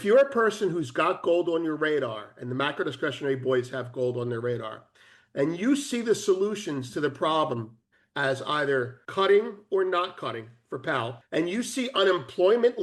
if you're a person who's got gold on your radar, and the macro discretionary boys have gold on their radar, and you see the solutions to the problem as either cutting or not cutting for Powell, and you see unemployment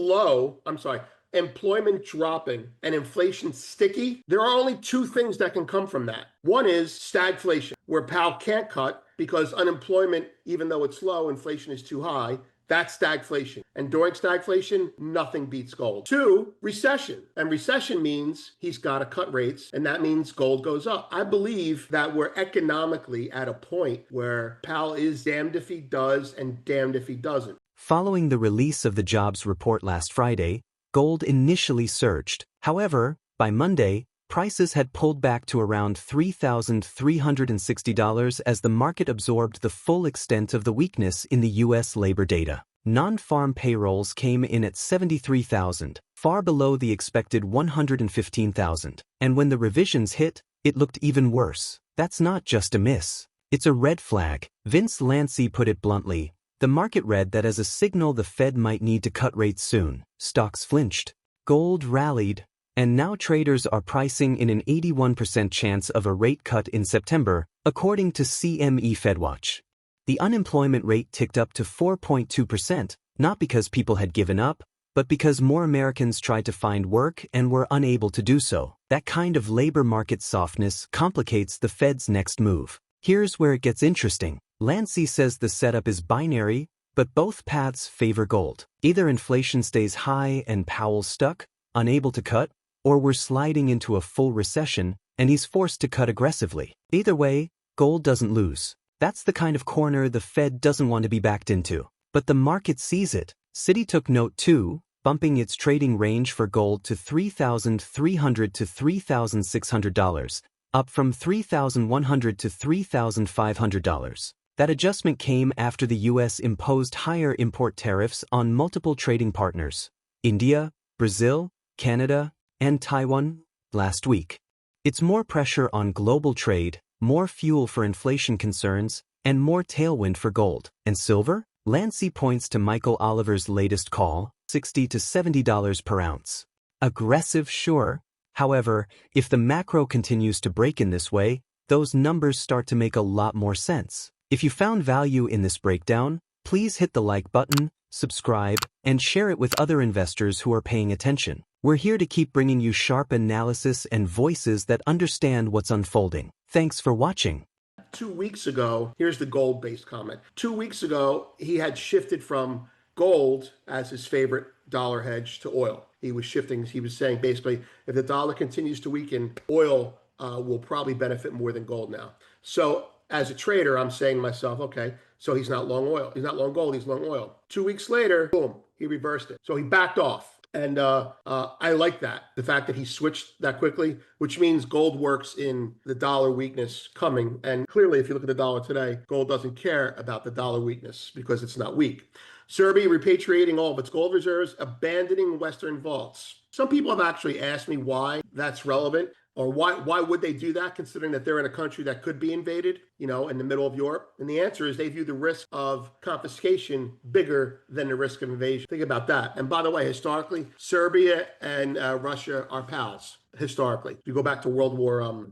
employment dropping and inflation sticky, there are only two things that can come from that. One is stagflation, where Powell can't cut because unemployment, even though it's low, inflation is too high. That's stagflation. And during stagflation, nothing beats gold. Two, recession. And recession means he's got to cut rates, and that means gold goes up. I believe that we're economically at a point where Powell is damned if he does and damned if he doesn't. Following the release of the jobs report last Friday, gold initially surged. However, by Monday, prices had pulled back to around $3,360 as the market absorbed the full extent of the weakness in the U.S. labor data. Non-farm payrolls came in at 73,000, far below the expected 115,000. And when the revisions hit, it looked even worse. That's not just a miss. It's a red flag. Vince Lanci put it bluntly. The market read that as a signal the Fed might need to cut rates soon. Stocks flinched. Gold rallied. And now traders are pricing in an 81% chance of a rate cut in September, according to CME FedWatch. The unemployment rate ticked up to 4.2%, not because people had given up, but because more Americans tried to find work and were unable to do so. That kind of labor market softness complicates the Fed's next move. Here's where it gets interesting. Lanci says the setup is binary, but both paths favor gold. Either inflation stays high and Powell's stuck, unable to cut, or we're sliding into a full recession and he's forced to cut aggressively. Either way, gold doesn't lose. That's the kind of corner the Fed doesn't want to be backed into. But the market sees it. Citi took note too, bumping its trading range for gold to $3,300 to $3,600, up from $3,100 to $3,500. That adjustment came after the U.S. imposed higher import tariffs on multiple trading partners, India, Brazil, Canada, and Taiwan, last week. It's more pressure on global trade, more fuel for inflation concerns, and more tailwind for gold. And silver? Lanci points to Michael Oliver's latest call, $60 to $70 per ounce. Aggressive, sure. However, if the macro continues to break in this way, those numbers start to make a lot more sense. If you found value in this breakdown, please hit the like button, subscribe, and share it with other investors who are paying attention. We're here to keep bringing you sharp analysis and voices that understand what's unfolding. Thanks for watching. 2 weeks ago, here's the gold-based comment. 2 weeks ago, he had shifted from gold as his favorite dollar hedge to oil. He was shifting. He was saying basically, if the dollar continues to weaken, oil will probably benefit more than gold now. So as a trader, I'm saying to myself, okay, so he's not long oil. He's not long gold. He's long oil. 2 weeks later, boom, he reversed it. So he backed off. And I like that, the fact that he switched that quickly, which means gold works in the dollar weakness coming. And clearly, if you look at the dollar today, gold doesn't care about the dollar weakness because it's not weak. Serbia repatriating all of its gold reserves, abandoning Western vaults. Some people have actually asked me why that's relevant, or why would they do that, considering that they're in a country that could be invaded, in the middle of Europe. And the answer is they view the risk of confiscation bigger than the risk of invasion. Think about that. And by the way, historically, Serbia and Russia are pals. Historically, if you go back to World War I,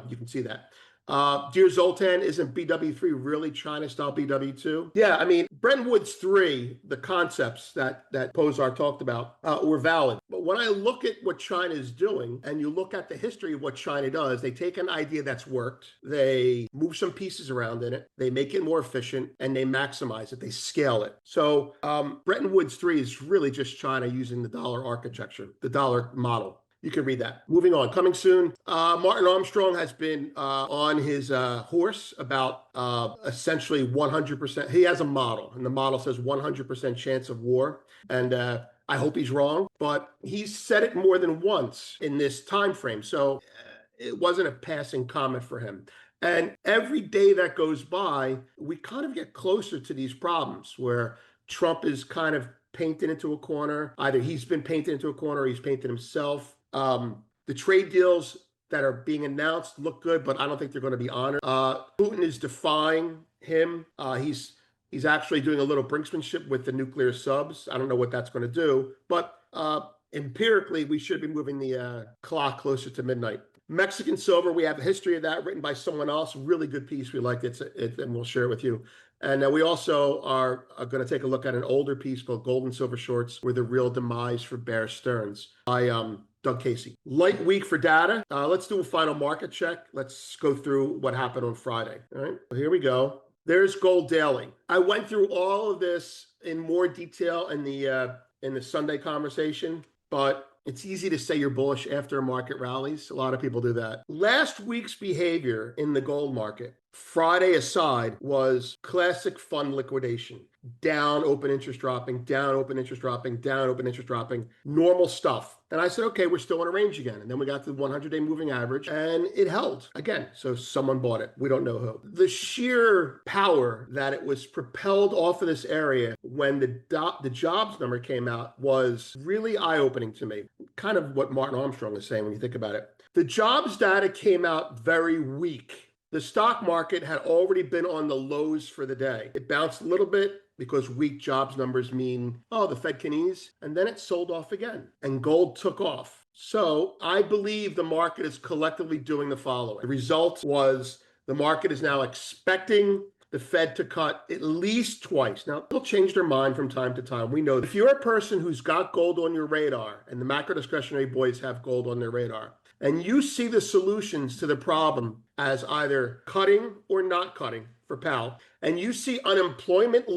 you can see that. Dear Zoltan, isn't BW3 really China-style BW2? Yeah, I mean, Bretton Woods 3, the concepts that Pozar talked about were valid. But when I look at what China is doing, and you look at the history of what China does, they take an idea that's worked, they move some pieces around in it, they make it more efficient, and they maximize it, they scale it. So Bretton Woods 3 is really just China using the dollar architecture, the dollar model. You can read that. Moving on. Coming soon. Martin Armstrong has been on his horse about essentially 100%. He has a model, and the model says 100% chance of war. And I hope he's wrong, but he's said it more than once in this time frame. So it wasn't a passing comment for him. And every day that goes by, we kind of get closer to these problems where Trump is kind of painted into a corner. Either he's been painted into a corner or he's painted himself. The trade deals that are being announced look good, but I don't think they're going to be honored. Putin is defying him. He's actually doing a little brinksmanship with the nuclear subs. I don't know what that's going to do, but empirically, we should be moving the clock closer to midnight. Mexican silver, we have a history of that written by someone else. Really good piece. We liked it, and we'll share it with you. And we also are going to take a look at an older piece called Gold and Silver Shorts, Were the Real Demise for Bear Stearns by Doug Casey. Light week for data. Let's do a final market check. Let's go through what happened on Friday. All right, here we go. There's gold daily. I went through all of this in more detail in the Sunday conversation, but it's easy to say you're bullish after a market rallies. A lot of people do that. Last week's behavior in the gold market, Friday aside, was classic fund liquidation. Down, open interest dropping, down, open interest dropping, down, open interest dropping, normal stuff. And I said, okay, we're still in a range again. And then we got to the 100-day moving average and it held again. So someone bought it. We don't know who. The sheer power that it was propelled off of this area when the jobs number came out was really eye-opening to me. Kind of what Martin Armstrong is saying when you think about it. The jobs data came out very weak. The stock market had already been on the lows for the day. It bounced a little bit because weak jobs numbers mean, oh, the Fed can ease, and then it sold off again, and gold took off. So I believe the market is collectively doing the following. The result was the market is now expecting the Fed to cut at least twice. Now, they'll change their mind from time to time. We know that if you're a person who's got gold on your radar, and the macro discretionary boys have gold on their radar, and you see the solutions to the problem as either cutting or not cutting for Powell, and you see employment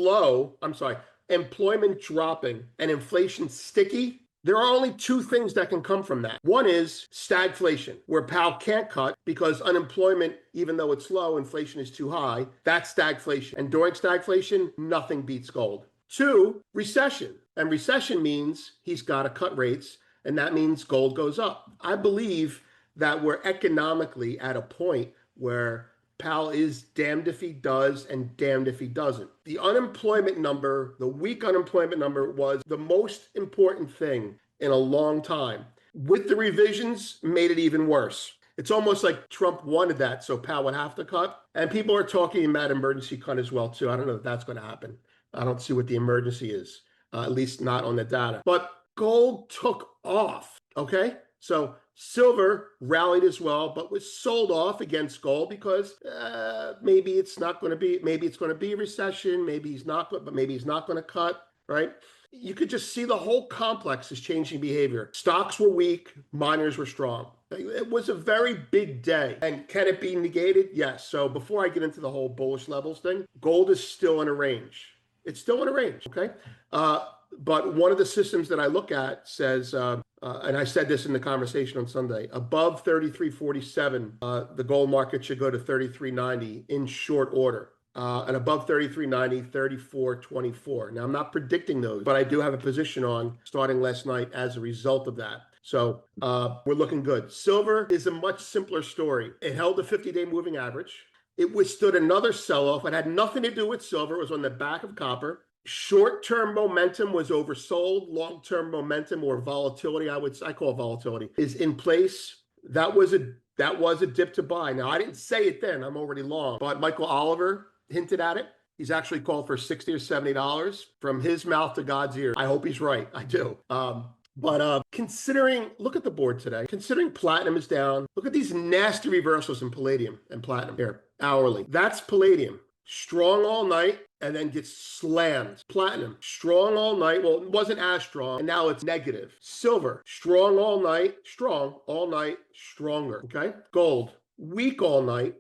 dropping and inflation sticky, there are only two things that can come from that. One is stagflation, where Powell can't cut because unemployment, even though it's low, inflation is too high. That's stagflation. And during stagflation, nothing beats gold. Two, recession. And recession means he's got to cut rates, and that means gold goes up. I believe that we're economically at a point where Powell is damned if he does and damned if he doesn't. The unemployment number, the weak unemployment number, was the most important thing in a long time. With the revisions, made it even worse. It's almost like Trump wanted that, so Powell would have to cut. And people are talking about emergency cut as well, too. I don't know if that's going to happen. I don't see what the emergency is, at least not on the data. But gold took off, okay? So silver rallied as well, but was sold off against gold because maybe it's going to be a recession, maybe he's not going to cut, right? You could just see the whole complex is changing behavior. Stocks were weak, miners were strong. It was a very big day. And can it be negated? Yes. So before I get into the whole bullish levels thing, gold is still in a range. It's still in a range, okay? But one of the systems that I look at says, and I said this in the conversation on Sunday, above 33.47, the gold market should go to 33.90 in short order. And above 33.90, 34.24. Now, I'm not predicting those, but I do have a position on starting last night as a result of that. So we're looking good. Silver is a much simpler story. It held the 50-day moving average. It withstood another sell-off. It had nothing to do with silver. It was on the back of copper. Short-term momentum was oversold. Long-term momentum, or volatility, I call it volatility, is in place. That was a dip to buy. Now, I didn't say it then. I'm already long. But Michael Oliver hinted at it. He's actually called for $60 or $70 from his mouth to God's ear. I hope he's right. I do. But look at the board today. Considering platinum is down, look at these nasty reversals in palladium and platinum here, hourly. That's palladium. Strong all night and then gets slammed. Platinum, strong all night. Well, it wasn't as strong, and now it's negative. Silver, strong all night, stronger. Okay? Gold, weak all night,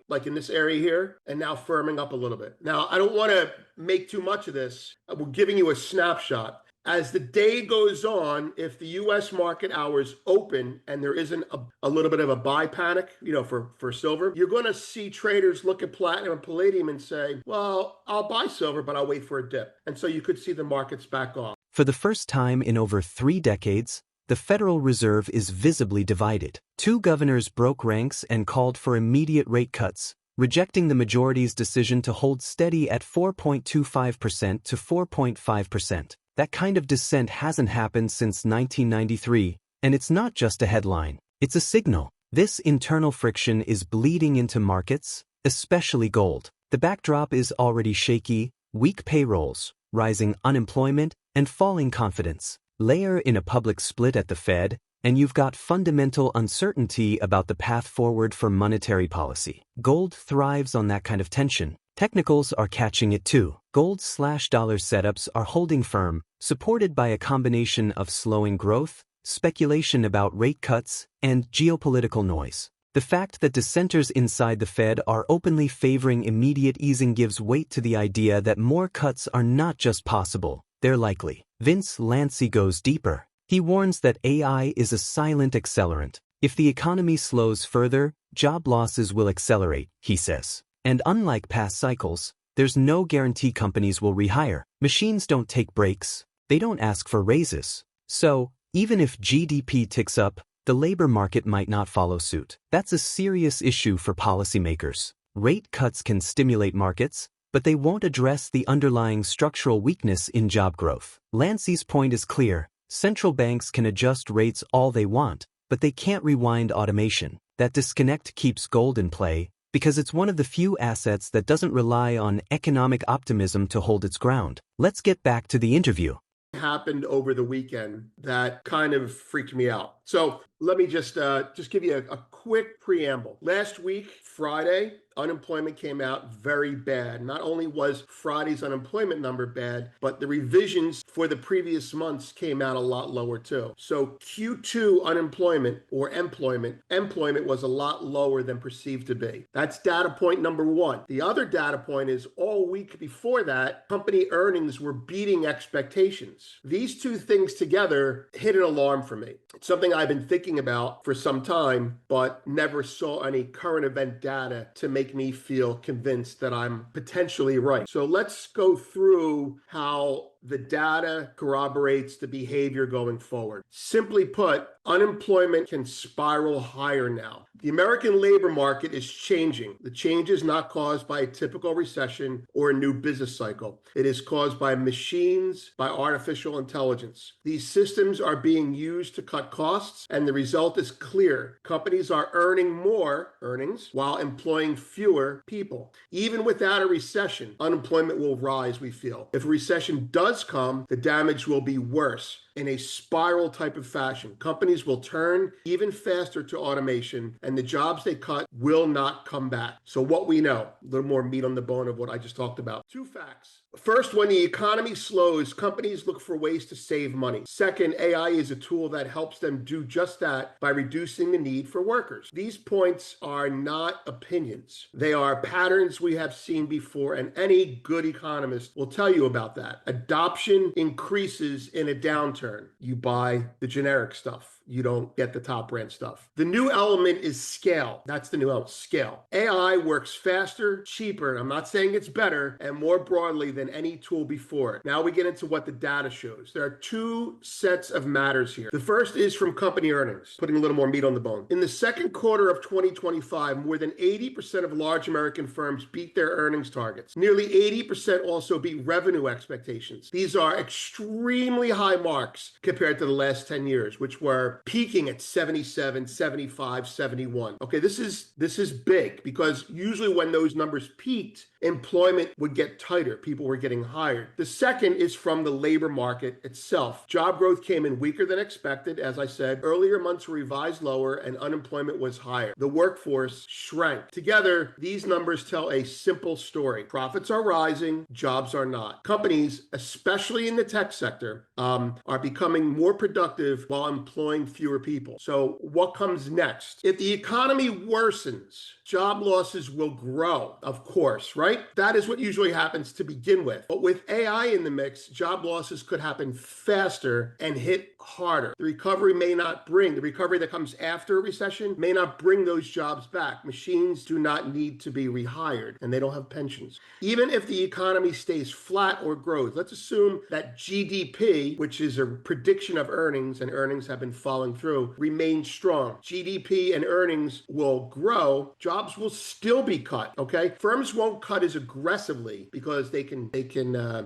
like in this area here, and now firming up a little bit. Now, I don't want to make too much of this. We're giving you a snapshot. As the day goes on, if the U.S. market hours open and there isn't a little bit of a buy panic, for silver, you're going to see traders look at platinum and palladium and say, well, I'll buy silver, but I'll wait for a dip. And so you could see the markets back off. For the first time in over 3 decades, the Federal Reserve is visibly divided. 2 governors broke ranks and called for immediate rate cuts, rejecting the majority's decision to hold steady at 4.25% to 4.5%. That kind of dissent hasn't happened since 1993, and it's not just a headline. It's a signal. This internal friction is bleeding into markets, especially gold. The backdrop is already shaky: weak payrolls, rising unemployment, and falling confidence. Layer in a public split at the Fed, and you've got fundamental uncertainty about the path forward for monetary policy. Gold thrives on that kind of tension. Technicals are catching it too. Gold/dollar setups are holding firm, supported by a combination of slowing growth, speculation about rate cuts, and geopolitical noise. The fact that dissenters inside the Fed are openly favoring immediate easing gives weight to the idea that more cuts are not just possible, they're likely. Vince Lanci goes deeper. He warns that AI is a silent accelerant. If the economy slows further, job losses will accelerate, he says. And unlike past cycles, there's no guarantee companies will rehire. Machines don't take breaks. They don't ask for raises. So, even if GDP ticks up, the labor market might not follow suit. That's a serious issue for policymakers. Rate cuts can stimulate markets, but they won't address the underlying structural weakness in job growth. Lanci's point is clear. Central banks can adjust rates all they want, but they can't rewind automation. That disconnect keeps gold in play because it's one of the few assets that doesn't rely on economic optimism to hold its ground. Let's get back to the interview. Happened over the weekend that kind of freaked me out. So let me just give you a quick preamble. Last week, Friday, unemployment came out very bad. Not only was Friday's unemployment number bad, but the revisions for the previous months came out a lot lower too. So Q2 unemployment or employment was a lot lower than perceived to be. That's data point number one. The other data point is all week before that, company earnings were beating expectations. These two things together hit an alarm for me. It's something I've been thinking about for some time, but never saw any current event data to make me feel convinced that I'm potentially right. So let's go through how the data corroborates the behavior going forward. Simply put, unemployment can spiral higher now. The American labor market is changing. The change is not caused by a typical recession or a new business cycle. It is caused by machines, by artificial intelligence. These systems are being used to cut costs, and the result is clear. Companies are earning more earnings while employing fewer people. Even without a recession, unemployment will rise, we feel. If a recession does come, the damage will be worse. In a spiral type of fashion, companies will turn even faster to automation, and the jobs they cut will not come back. So what we know, a little more meat on the bone of what I just talked about. Two facts. First, when the economy slows, companies look for ways to save money. Second, AI is a tool that helps them do just that by reducing the need for workers. These points are not opinions. They are patterns we have seen before, and any good economist will tell you about that. Adoption increases in a downturn. You buy the generic stuff. You don't get the top brand stuff. The new element is scale. That's the new element, scale. AI works faster, cheaper, I'm not saying it's better, and more broadly than any tool before it. Now we get into what the data shows. There are two sets of matters here. The first is from company earnings, putting a little more meat on the bone. In the second quarter of 2025, more than 80% of large American firms beat their earnings targets. Nearly 80% also beat revenue expectations. These are extremely high marks compared to the last 10 years, which were peaking at 77, 75, 71. Okay, this is big because usually when those numbers peaked, employment would get tighter. People were getting hired. The second is from the labor market itself. Job growth came in weaker than expected. As I said, earlier months were revised lower and unemployment was higher. The workforce shrank. Together, these numbers tell a simple story. Profits are rising, jobs are not. Companies, especially in the tech sector, are becoming more productive while employing fewer people. So what comes next? If the economy worsens, job losses will grow, of course, right? That is what usually happens to begin with. But with AI in the mix, job losses could happen faster and hit harder. The recovery that comes after a recession may not bring those jobs back. Machines do not need to be rehired, and they don't have pensions. Even if the economy stays flat or grows, let's assume that GDP, which is a prediction of earnings, and earnings have been falling through, remains strong. GDP and earnings will grow. Jobs will still be cut, okay? Firms won't cut as aggressively because they can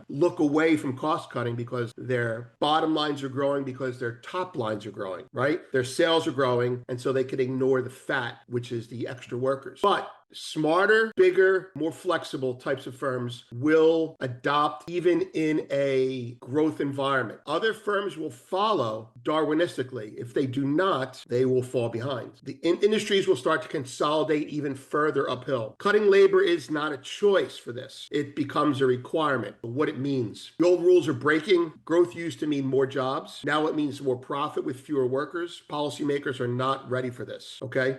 look away from cost cutting because their bottom lines are growing, because their top lines are growing, right? Their sales are growing, and so they can ignore the fat, which is the extra workers. But Smarter, bigger, more flexible types of firms will adopt even in a growth environment. Other firms will follow Darwinistically. If they do not, they will fall behind. The industries will start to consolidate even further uphill. Cutting labor is not a choice for this. It becomes a requirement of what it means. The old rules are breaking. Growth used to mean more jobs. Now it means more profit with fewer workers. Policymakers are not ready for this, okay?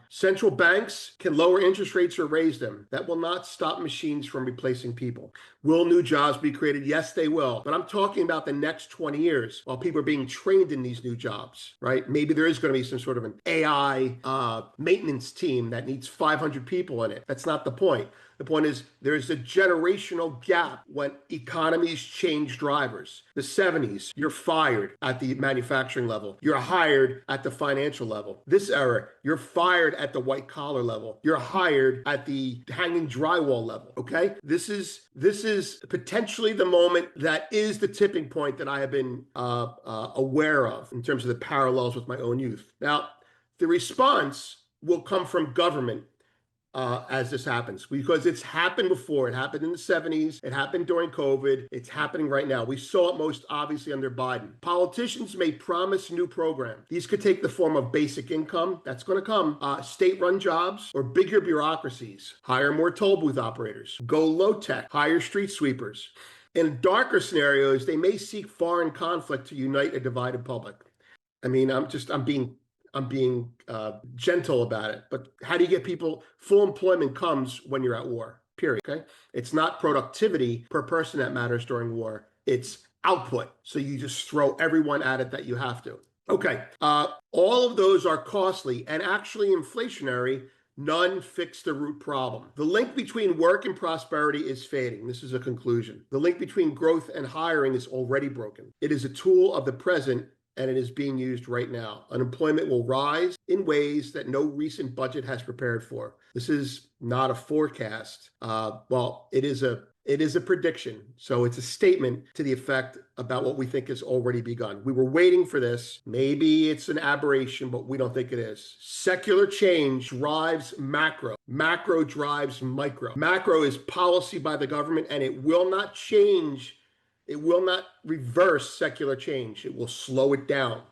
Central banks can lower interest rates or raise them. That will not stop machines from replacing people. Will new jobs be created? Yes, they will. But I'm talking about the next 20 years while people are being trained in these new jobs, right? Maybe there is going to be some sort of an AI maintenance team that needs 500 people in it. That's not the point. The point is there's a generational gap when economies change drivers. The 70s, you're fired at the manufacturing level. You're hired at the financial level. This era, you're fired at the white collar level. You're hired at the hanging drywall level, okay? This is potentially the moment that is the tipping point that I have been aware of in terms of the parallels with my own youth. Now, the response will come from government as this happens, because it's happened before. It happened in the 70s. It happened during COVID. It's happening right now. We saw it most obviously under Biden. Politicians may promise new programs. These could take the form of basic income. That's going to come. State-run jobs or bigger bureaucracies. Hire more toll booth operators. Go low-tech. Hire street sweepers. In darker scenarios, they may seek foreign conflict to unite a divided public. I mean, I'm being gentle about it, but how do you get people? Full employment comes when you're at war, period, okay? It's not productivity per person that matters during war. It's output. So you just throw everyone at it that you have to. Okay, all of those are costly and actually inflationary. None fix the root problem. The link between work and prosperity is fading. This is a conclusion. The link between growth and hiring is already broken. It is a tool of the present, and it is being used right now. Unemployment will rise in ways that no recent budget has prepared for. This is not a forecast. Well, it is a prediction. So it's a statement to the effect about what we think has already begun. We were waiting for this. Maybe it's an aberration, but we don't think it is. Secular change drives macro. Macro drives micro. Macro is policy by the government, and it will not change. It will not reverse secular change. It will slow it down,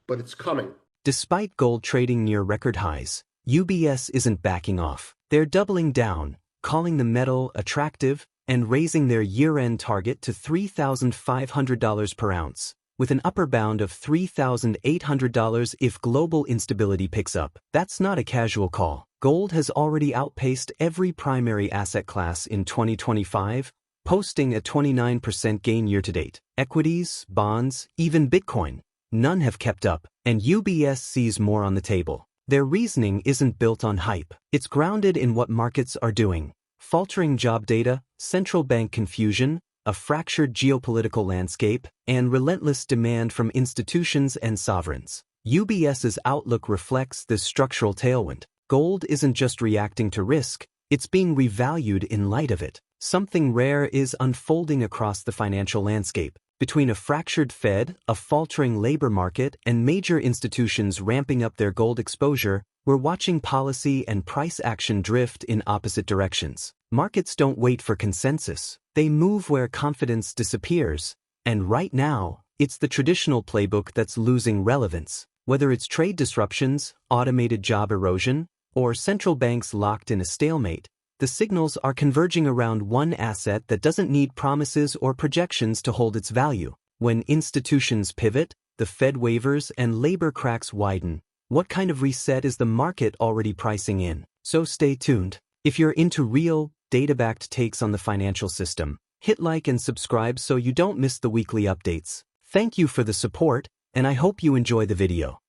but it's coming. Despite gold trading near record highs, UBS isn't backing off. They're doubling down, calling the metal attractive, and raising their year-end target to $3,500 per ounce, with an upper bound of $3,800 if global instability picks up. That's not a casual call. Gold has already outpaced every primary asset class in 2025, posting a 29% gain year-to-date. Equities, bonds, even Bitcoin, none have kept up, and UBS sees more on the table. Their reasoning isn't built on hype. It's grounded in what markets are doing. Faltering job data, central bank confusion, a fractured geopolitical landscape, and relentless demand from institutions and sovereigns. UBS's outlook reflects this structural tailwind. Gold isn't just reacting to risk, it's being revalued in light of it. Something rare is unfolding across the financial landscape. Between a fractured Fed, a faltering labor market, and major institutions ramping up their gold exposure, we're watching policy and price action drift in opposite directions. Markets don't wait for consensus. They move where confidence disappears. And right now, it's the traditional playbook that's losing relevance. Whether it's trade disruptions, automated job erosion, or central banks locked in a stalemate, the signals are converging around one asset that doesn't need promises or projections to hold its value. When institutions pivot, the Fed wavers, and labor cracks widen, what kind of reset is the market already pricing in? So stay tuned. If you're into real, data-backed takes on the financial system, hit like and subscribe so you don't miss the weekly updates. Thank you for the support, and I hope you enjoy the video.